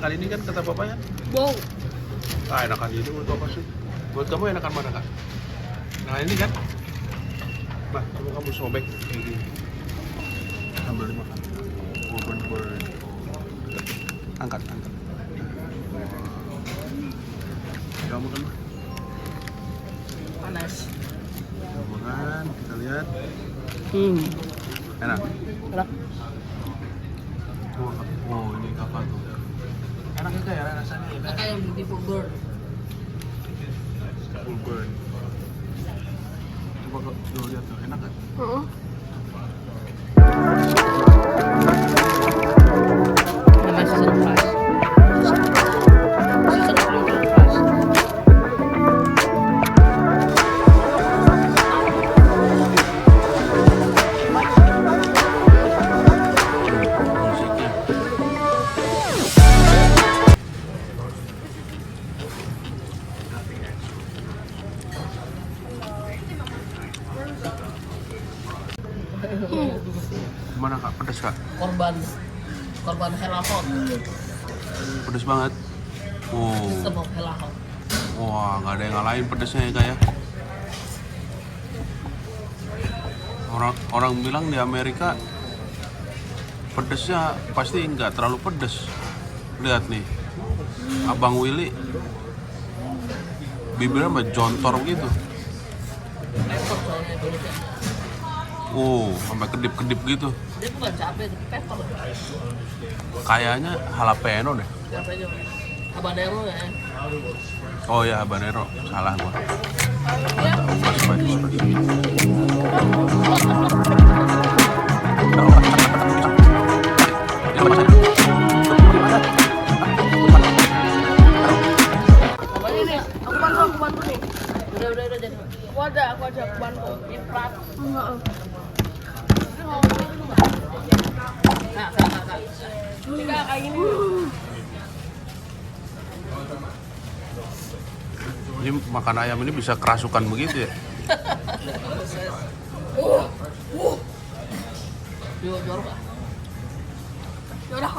enakan ini kan kata papa ya? Wow. Enakan ini menurut papa sih. Buat kamu enakan mana kak? Nah ini kan. Nah, coba kamu sobek kayak gini. Sambil dimakan. Bird. Angkat. Kamu kan? Panas. Makan, kita lihat. Enak. Enak. Oh, ini kapal tuh. Enak juga ya rasanya ya. Kakak yang beautiful bird. Full burn. Coba kau lihat tuh, enak kan? Namanya season fries. Season fries. Musiknya. Gimana kak? Pedas kak? Korban helahot. Pedas banget. Oh. Sebab helahot. Wah, nggak ada yang ngalahin pedasnya ya kak ya. Orang bilang di Amerika pedasnya pasti nggak terlalu pedas. Lihat nih, Abang Willy bibirnya mah jontor gitu. Pepper soalnya Indonesia. Sampai kedip-kedip gitu. Dia bukan cabai, tapi pepper. Kayaknya jalapeno deh. Apa aja? Habanero ya. Oh ya, habanero. Salah gua. Pas. Apa ini? Aku bantu nih. Udah jadi. Aku ada, aku bantu. Ini plat. Kak. Ini kayak gini. Ini makan ayam ini bisa kerasukan begitu ya? Jorok. Yaudah,